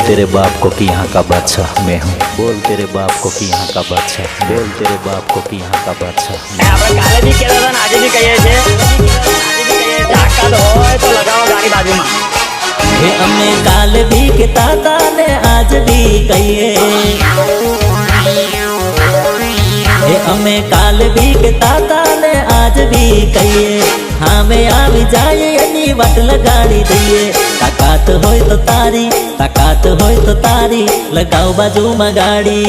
तेरे बाप को कि यहाँ का बादशाह मैं हूँ। बोल तेरे बाप को कि यहाँ का बादशाह। बोल तेरे बाप को कि यहाँ का बादशाह। આપણે કાલે બી કહેતા હતા ને આજે બી કહીએ છીએ તાકાત હોય તો લગાવો ગાડી બાજુમાં। हे अमे काल भी कहता था ने आज भी कहिए। हे अमे काल भी कहता था ने आज भी कहिए। हाँ में आवी जाए एनी वट लगाड़ी दईए। ताकात होय तो तारी, ताकात होय तो तारी, लगाओ बाजू में गाड़ी।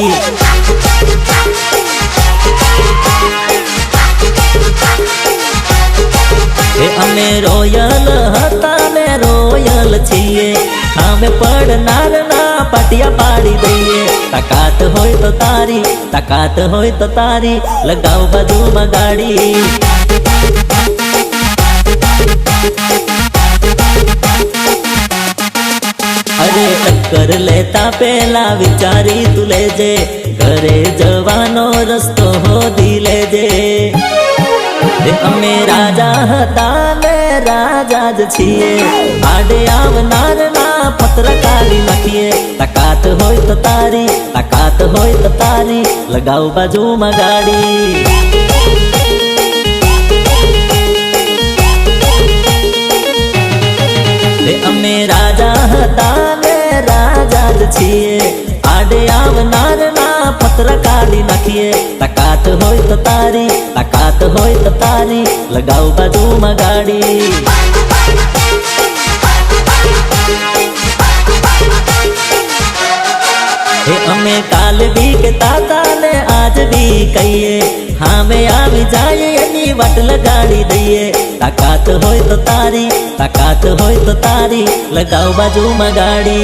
हे अमे रोयल हता ने रोयल छीए। हमें पड़नार ना पटिया पाड़ी दईए। ताकात होय तो तारी, ताकात होय तो तारी, लगाओ बाजू में गाड़ी। अरे टक्कर लेता पहला विचारी तू लेजे। घरे जवानो रस्तो हो दी लेजे। अमे राजा हता ने राजा ज छीए। आडे आवनार ना पत्र काली नखिए। ताकात होय तो तारी, ताकात होय तो तारी, लगाओ बाजू में गाड़ी। अमे राजा हता ने राजा ज छीए। आडे आवनार ना पत्र काली नखिए। ताकात होय तो तारी, ताकात होय तो तारी, लगाओ बाजू में गाड़ी। हे अमे काल भी कहता था ने आज भी कहिए। हाँ में आवी जाए एनी वट लगाड़ी दईए। ताकात होय तो तारी, ताकात होय तो तारी, लगाओ बाजू में गाड़ी।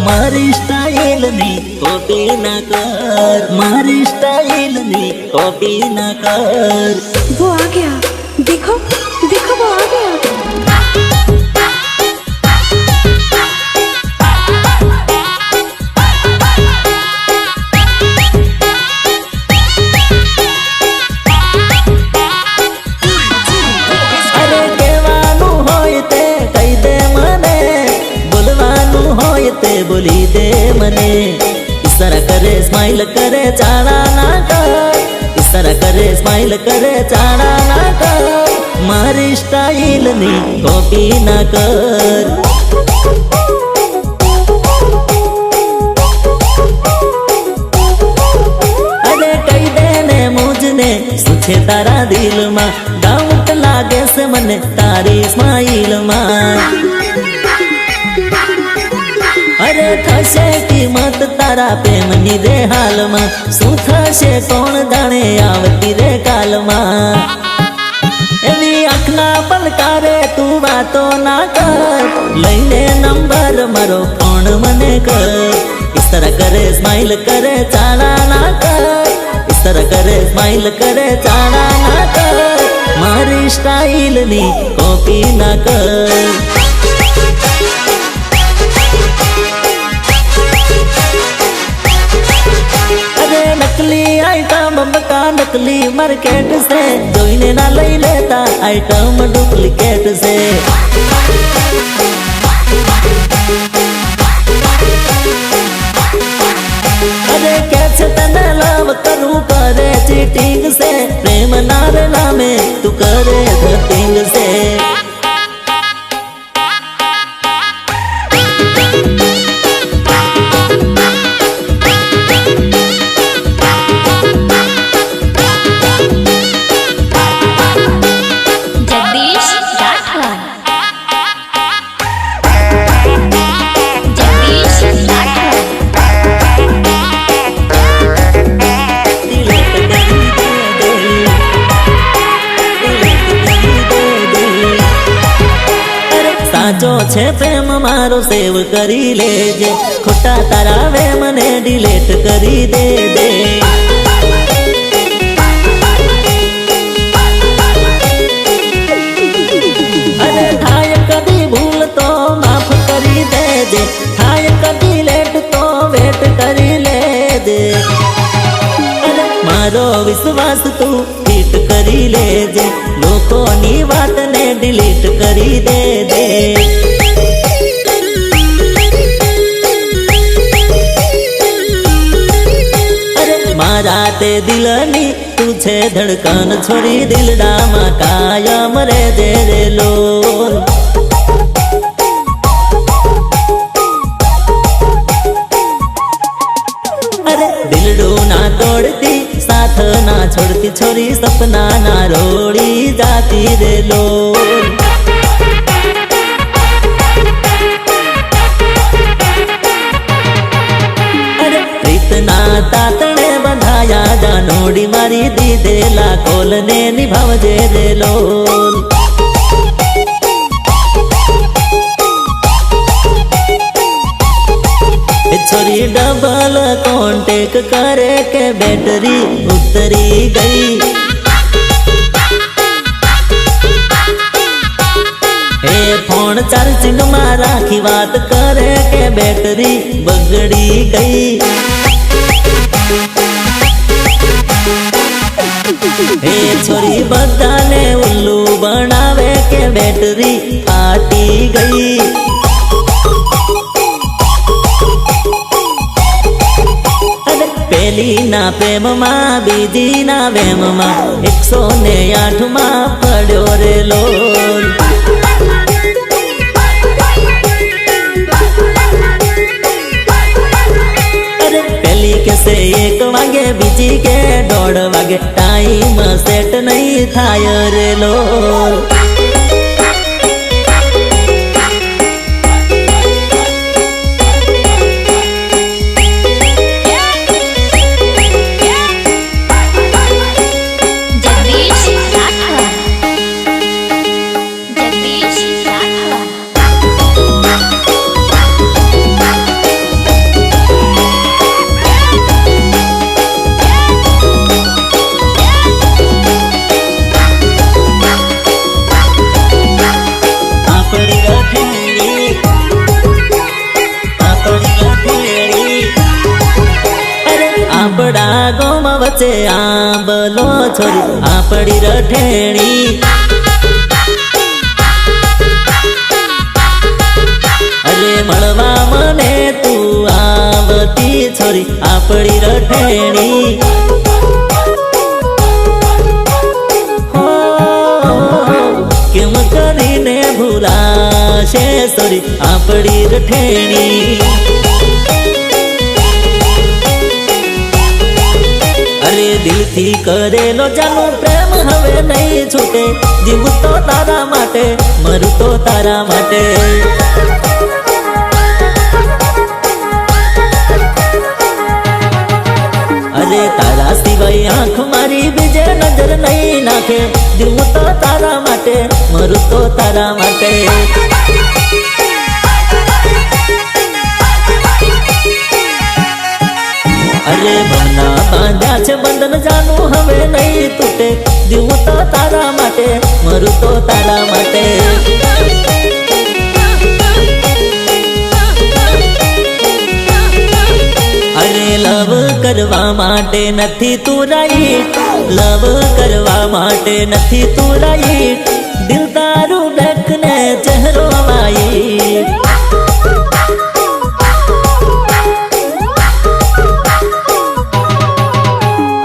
मारी स्टाइल नी कॉपी ना कर, मारी स्टाइल नी कॉपी ना कर। वो आ गया, देखो देखो वो आ गया। अरे केवानु होय ते कही दे मने, बोलवानु होय ते बोली दे मने। इशारा करे स्माइल करे चाड़ा ना कर, इशारा करे स्माइल करे चाड़ा ना कर। मारी स्टाइल नी कॉपी ना कर। अरे कही देने मुझने सुछे तारा दिल मा। डाउट लागे से मने तारी स्माइल मा। अरे थशे कीमत तारा प्रेमनी रे हाल मा। शू थशे कोण जाणे आवती रे काल मा। एवी आँखना पलकारे तू वातो ना कर। लईने नंबर मारो फोन मने कर। इस तरह करे स्माइल करे चाड़ा ना कर। इस तरह करे स्माइल करे चाड़ा ना कर। मारी स्टाइल नी कॉपी ना कर। अरे नकली आइटम बका नकली मार्केट से। जोइने ना लई लेता आइटम डुप्लीकेट से। अरे कैसे तने लव करूं करे चीटिंग से। प्रेम नार नामे तू करे धतिंग से। जगदीश राठौर, जगदीश राठौर। साचो छे प्रेम मारो सेव करी लेजे। खोटा तारा वे मने डिलीट करी दे दे। अरे थाय कभी भूल तो माफ करी दे जे। थाय कभी लेट तो वेट कर બસ તું ફિટ કરી લેજે, લોકોની વાતને ડિલીટ કરી દેજે. અરે મારા તે દિલની તું છે ધડકન, છોડી દિલડામાં કાયમ રહેજે રે લોલ. દિલડું ના તોડતી, સાથ ના છોડતી, છોરી સપના ના રોડી જાતી રે લોલ. અરે પ્રીતના તાતણે બંધાયા જાનોડી, મારી દીધેલા કોલને નિભાવજે રે લોલ. छोरी डबल कॉन्टेक्ट करे के बैटरी उतरी गई, हे फोन चार्जिंग में राखी बात करे के बैटरी बगड़ी गई. हे छोरी बधाने उल्लू बनावे के बैटरी फाटी गई. પેલી ના પ્રેમમાં બીજી ના વેમમાં 108 માં પડ્યો રે લોલ. અરે પેલી કે સે 1 વાગે, બીજી કે 1:30 વાગે, ટાઈમ સેટ નહીં થાય રે લોલ. આપડા ગોમાં વચ્ચે આંબલો છોરી આપડી રઠેણી, અરે મળવા મને તું આવતી છોરી આપડી રઠેણી. કેમ કરીને ભૂલાશે છોરી આપડી રઠેણી. અરે દિલથી કરેલો જાનો પ્રેમ હવે નહીં છૂટે, જીવું તો તારા માટે, મરું તો તારા માટે. અરે તારા સિવાય આંખ મારી બીજે નજર નહીં નાખે, જીવું તો તારા માટે, મરું તો તારા માટે. અરે મના બાંધ્યા છે બંધન જાનું હવે નહીં તૂટે, જીવું તો તારા માટે, મરું તો તારા માટે. અરે લવ કરવા માટે નથી તું રાઈટ, લવ કરવા માટે નથી તું રાઈટ, દિલ તારું બ્લેક ને ચહેરો વાઈટ.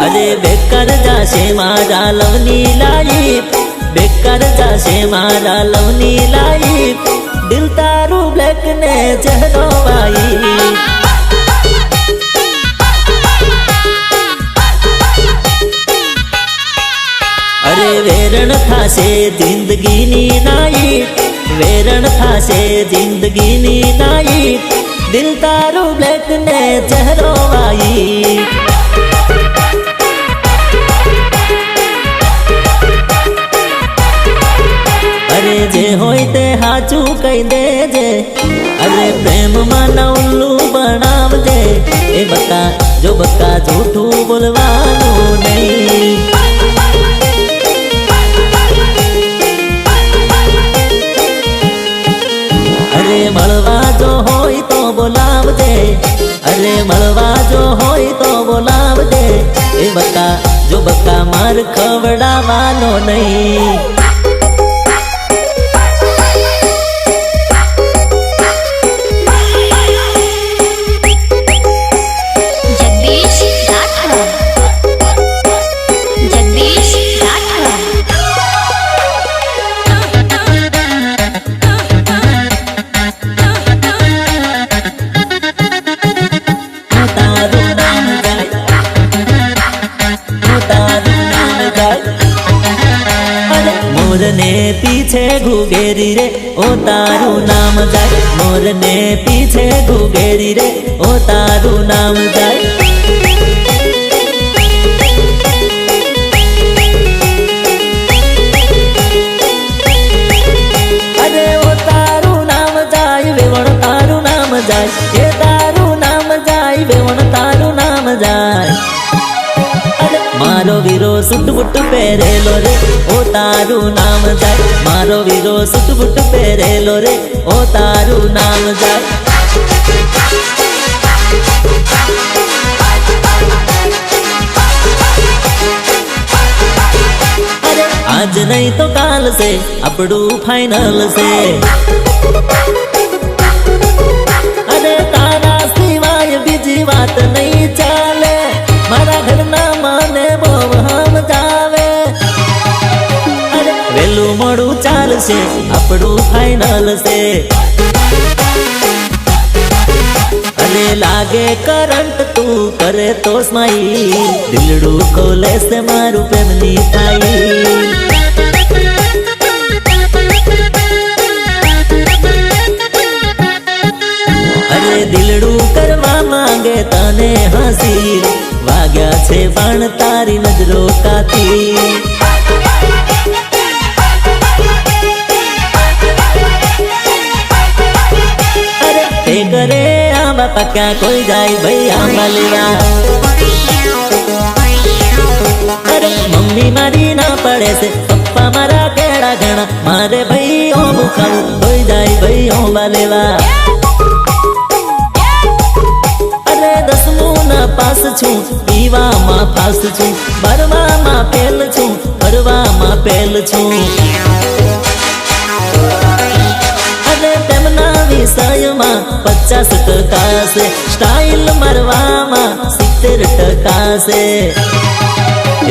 અરે બેકાર જાશે મારા લવની લાઈફ, બેકાર જાશે મારા લવની લાઈફ, દિલ તારું બ્લેક ને ચહેરો વાઈટ. અરે વેરણ થાશે જિંદગીની નાઈટ, વેરણ થાશે જિંદગીની નાઈટ, દિલ તારું બ્લેક ને ચહેરો વાઈટ. અરે જે હોય તે હાચું કહી દેજે, અરે પ્રેમમાં ના ઉલ્લું બનાવજે, એ બકા જો બકા જૂઠું બોલવાનું નહીં. અરે મળવા જો હોય તો બોલાવજે, અરે મળવા જો હોય તો બોલાવજે, એ બકા જો બકા મારી માર ખવડાવવાનો નહીં. जगदीश राठौर, जगदीश राठौर। તારું નામ જાય, તારું નામ જાય. અરે મોરને પીછે ઘુઘેરી રે ઓ તારું નામ જાય. મોરને પીછે ઘુઘેરી રે ઓ તારું નામ જાય. અરે ઓ તારું નામ જાય વેવણ તારું નામ જાય. એ તારું નામ જાય વેવણ તારું નામ જાય. અરે મારો વીરો સૂટ બૂટ પહેરેલો રે ઓ તારું નામ જાય. મારો વીરો સૂટ બૂટ પહેરેલો રે ઓ તારું નામ જાય. અરે આજ નહીં તો કાલ છે આપણું ફાઇનલ છે. અરે તારા સિવાય બીજી વાત નહીં ચાલે. મારા ઘરના મને બહુ સમજાવે. અરે વેલું મોડું ચાલશે આપણું ફાઇનલ છે. અરે લાગે કરંટ તું કરે તો સ્માઈલ. દિલડું ખોલે છે મારું પ્રેમની ફાઈલ. અરે દિલડું કરવા માંગે તને હસી. વાગ્યા છે પણ તારી નજરો કાતી. અરે તે કરે આંબા પાક્યા કોઈ જાય ભાઈ આંબા લેવા. અરે મમ્મી મારી ના પડે છે પપ્પા મારા કેળા ઘણા. મારે ભાઈ ઓમું ખાવું કોઈ જાય ભાઈ આંબા લેવા. અરે 10મું ના પાસ છું પીવામાં ફાસ છું. 12માં ફેલ છું ફરવામાં પેલ છું. અને તેમના વિષયમાં 50% છે. સ્ટાઇલ મારવામાં 70% છે.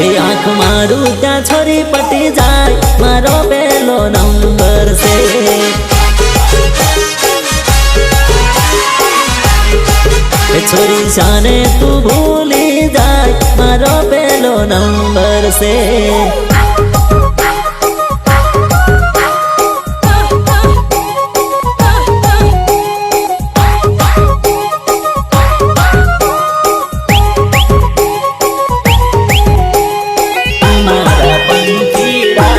એ આંખ મારું ત્યાં છોરી પટી જાય મારો પહેલો નંબર છે. છોરી શાને તું ભૂલી જાય મારો પહેલો નંબર છે. મારા પંખીડા,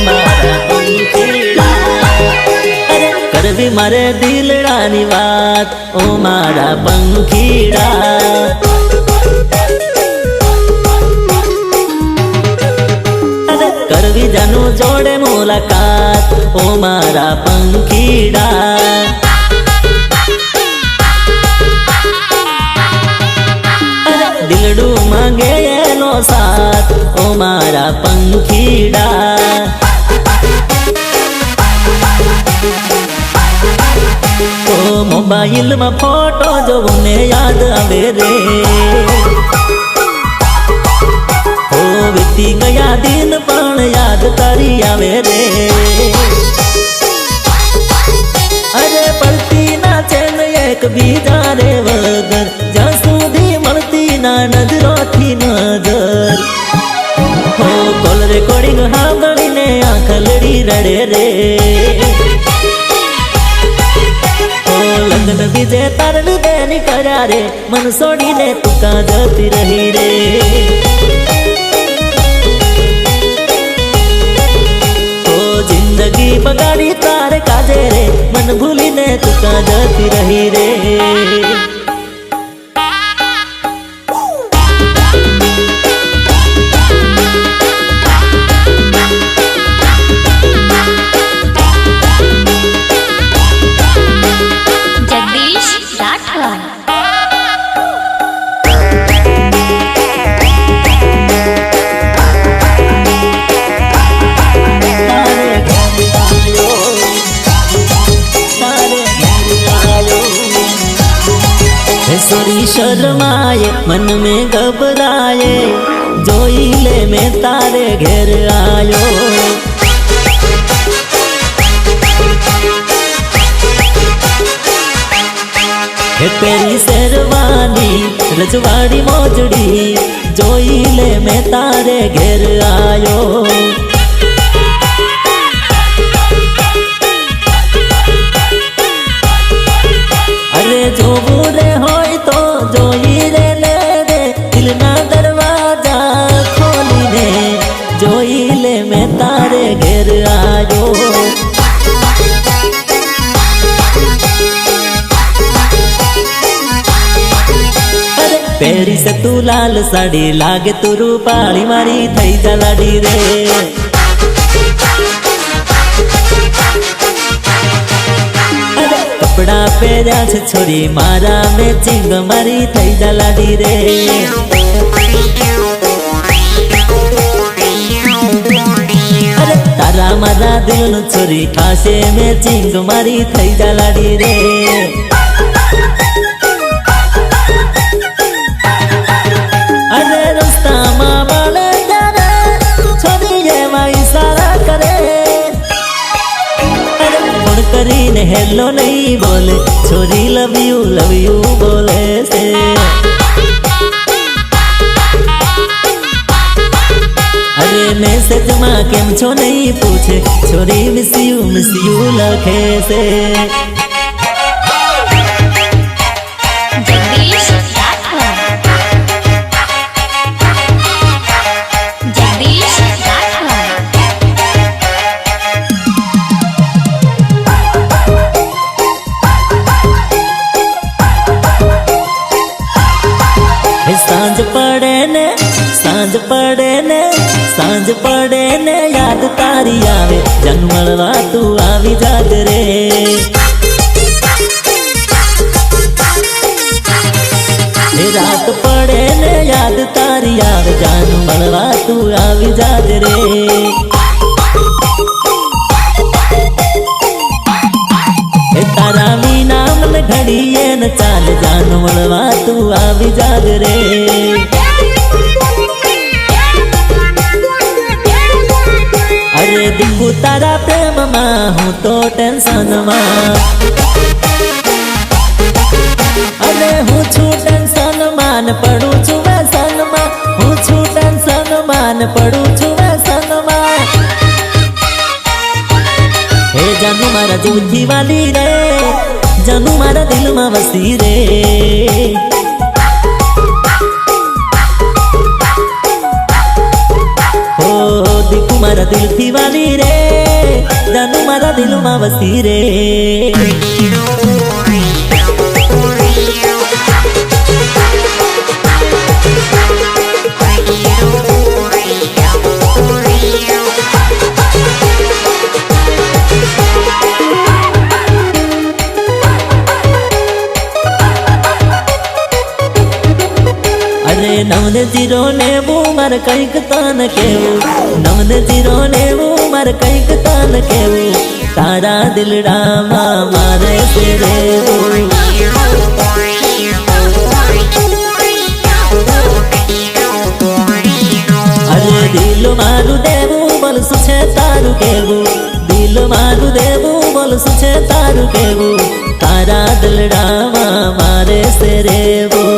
મારા પંખીડા. અરે કરવી મારે દિલડાની વાત ઓ મારા પંખીડા. અરે કરવી જાનું જોડે મુલાકાત ઓ મારા પંખીડા. અરે દિલડું માંગે એનો સાથ ઓ મારા પંખીડા. તો મોબાઈલમાં ફોટો જોવું ને યાદ આવે રે. ઓ વીતી ગયા દિન પણ યાદ કરી આવે રે. અરે પડતી ના છે ને એક બીજા રે વગર. જ્યાં સુધી મળતી ના નજરોથી નજર. હો કોલ રેકોર્ડિંગ સાંભળીને આંખ લડી રડે રે. લગ્ન બીજે તારણ દેની કર્યા રે. મન છોડીને તું કાં જતી રહી રે. ઓ જિંદગી બગાડી તારે કાજે રે. મન ભૂલીને તું કાં જતી રહી રે. शर्माए मन में घबराए, जोई ले मैं तारे घेर आयो। हे तेरी शेरवानी रजवाड़ी मोजड़ी, जोई ले मैं तारे घेर आयो। अरे जो बुरे होय तो जोई रे ले दे, दिल ना दरवाजा खोली दे, जोई ले मैं तारे घेर आयो। अरे पेरी से तू लाल साड़ी लागे तू रूपाली मारी थई जा लाडी रे। कपड़ा पहरा छे छोरी मारा में चिंग मारी थई जा लाडी रे। अरे तारा मारा दिल नु छोरी खासे में चिंग मारी थई जा लाडी रे। अरे रास्ता मा बाले जाने छोरी ये माई सारा करे, करीने हेलो नहीं बोले, छोरी लव यू बोले से। अरे मैसेज माँ केम छो नहीं पूछे, छोरी मिस यू लखे से। सांझ पड़े ने याद तारी आवे, जन्मलवा तू आवी जाग रे। रात पड़े ने याद तारी आवे, जन्मलवा तू आवी जाग रे। तारा मी नाम न घड़िए न चाल, जन्मलवा तू आवी जाग रे। अरे दिखू तारा प्रेम मां हूँ तो टेंशन मां, अरे हूँ छू टेंशन मान पड़ू छू व्यसन मां, हूँ छू टेंशन मान पड़ू छू व्यसन मां। हे जानू मारा जूठी वाली रे, जानू मारा दिल में वसी रे। दिखू मारा दिल थी वाली रे, जानू मारा दिल में वसी रे। अरे नवने जीरो ने वो मर कईक तान केवू, नवने जीरो ने वो मर कईक तान केवू, तारा दिल रामा मारे से रे वो। अरे दिल मारू देवू बोल सुछे तारू केवू, दिल मारू देवू बोल सुछे तारू केवू, तारा दिल रामा मारे से रे वो।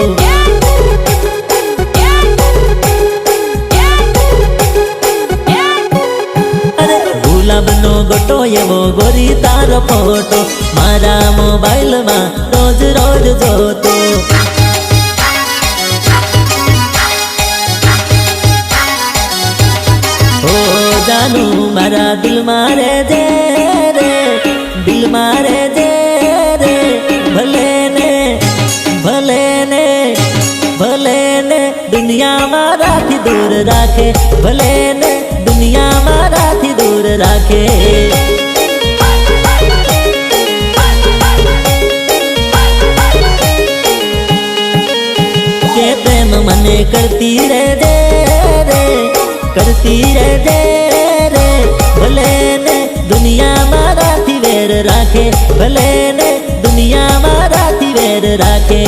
गुलाबनो गोटो ये वो गोरी तारो फोटो, मारा मोबाइल में रोज रोज जोतो। ओ जानू मारा दिल मारे जे रे, दिल मारे जे रे। भले ने दुनिया मारा थी दूर राखे, भले ने दुनिया मारा थी दूर राखे। के प्रेम मने करती रे दे रे, करती रे दे रे। भले ने दुनिया मारा थी वेर राखे, भले ने दुनिया मारा थी वेर राखे।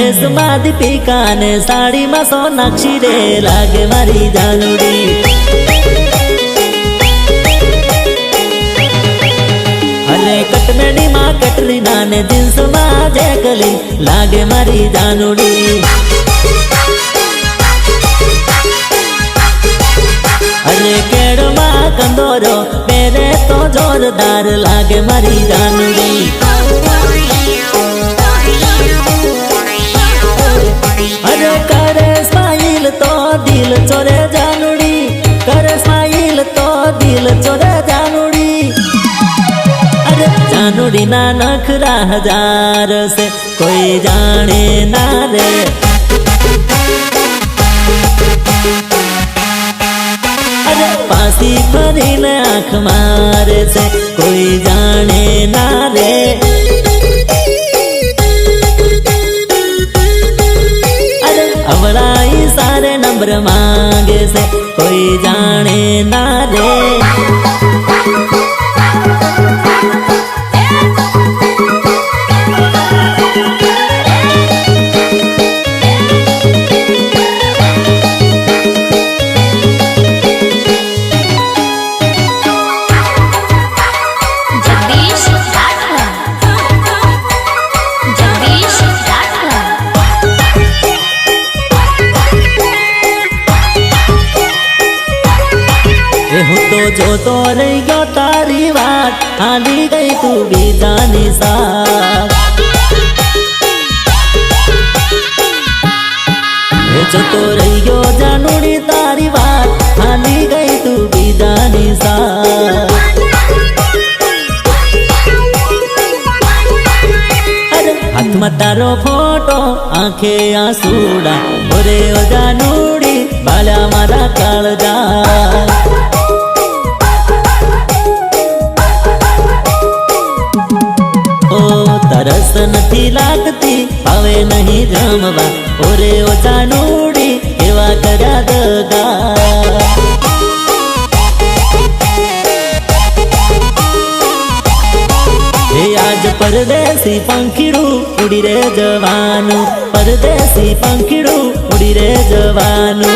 ડ્રેસ માં દીપિકા ને સાડી માં સોનાક્ષી રે લાગે મારી જાનુડી અરે કટમેડી માં કેટરીના ને જીન્સ માં જેકલીન લાગે મારી જાનુડી અરે કેડ માં કંદોરો પહેરે તો જોરદાર લાગે મારી જાનુડી અરે કરે સ્માઈલ તો દિલ ચોરે જાનુડી કરે સ્માઈલ તો દિલ ચોરે જાનુડી અરે જાનુડી ના નખરા હજાર છે કોઈ જાણે ના રે અરે પાસી ફરીને આંખ મારે છે કોઈ જાણે ના રે અવળાઈ સારે નંબર માંગે છે કોઈ જાણે ના રે હું તો જોતો રહી ગયો તારી વાત હાલી ગઈ તું બીજાની સાથ જોતો રહી ગયો જાનુડી તારી વાત હાલી ગઈ તું બીજાની સાથ અરે હાથમાં તારો ફોટો આંખે આંસુડા ઓરે ઓ જાનુડી બાળા મારા કાળજા तरस नहीं लागती पावे नहीं जमवा ओरे ओ जानुडी एवा कर्या दगा हे आज परदेसी पंखीड़ू उड़ी रे जवानू परदेसी पंखीड़ू उड़ी रे जवानू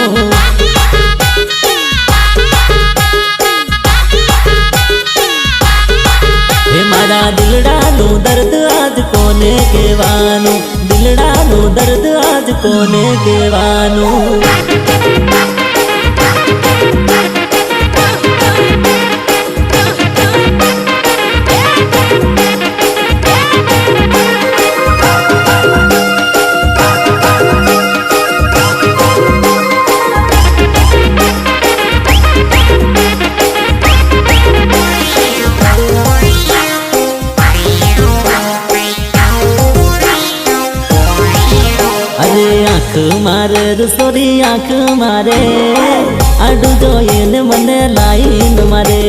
मारा दिलडानु दर्द आज कोने केवानु दिलडानु दर्द आज कोने केवानु आँख मारे रसोरी आँख मारे आडू जोईने मने लाइन मारे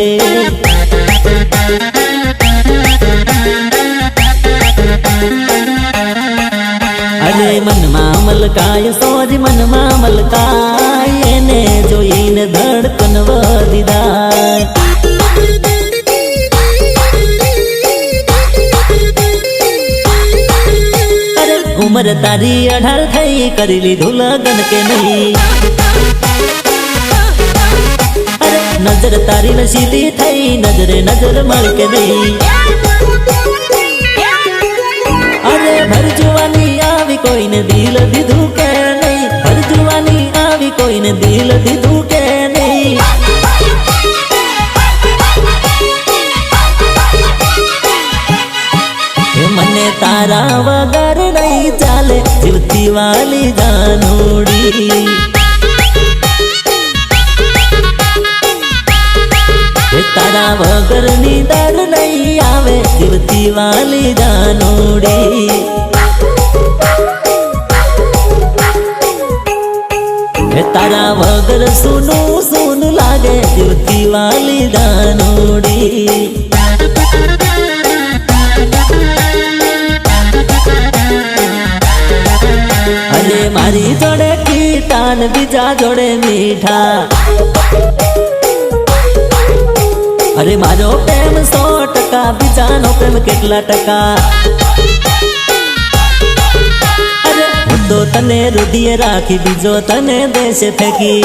अरे मन मामल काय सोरी मन मामल काय ने जोईने धड़कन वदीदाय उम्र तारी 18 थई कर लीधु लगन के नहीं अरे नजर तारी नशीली थई नजरे नजर मर के नहीं अरे भर जुवानी आवी कोई ने दिल दीधु के नहीं भर जुवानी आवी कोई ने दिल दीधु के नहीं मने तारा वगर नहीं चाले जीवती वाली जानुड़ी तारा वगर नींदर नहीं आवे जीवती वाली जानुड़ी तारा वगर सुनू सुन लागे जीवती वाली जानुड़ी अरे मारी जोड़े कीटान बीजा जोड़े मीठा अरे मारो प्रेम 100% बीजानो प्रेम केटला टका अरे તને રુધિએ રાખી બીજો તને દેશે ફેંકી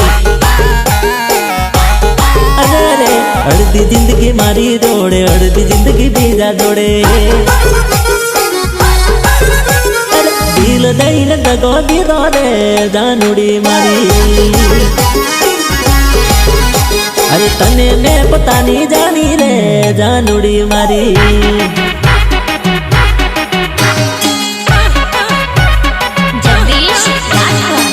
અરે રે અડધી જિંદગી મારી રોડે અડધી જિંદગી બીજા જોડે દિલ દઈને દગો દીધો રે જાનુડી મારી અરે તને મેં પોતાની જાણી રે જાનુડી મારી જગદીશ રાઠોડ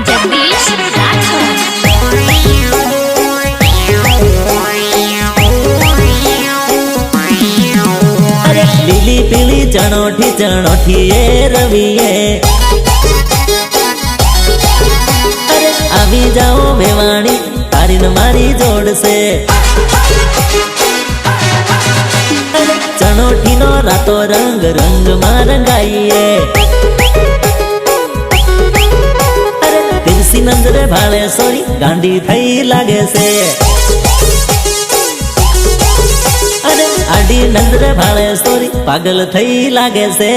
જગદીશ લીલી પીળી ચણોઠી એ રવિએ અરે આવી જાઓ ભેવાણી તારી ને મારી જોડશે અરે ચણોઠી નો રાતો રંગ માં રંગાઈએ અરે તિરસી નંદરે ભાળે સોરી ગાંડી થઈ લાગે છે અરે આડી નંદરે ભાળે સોરી પાગલ થઈ લાગે છે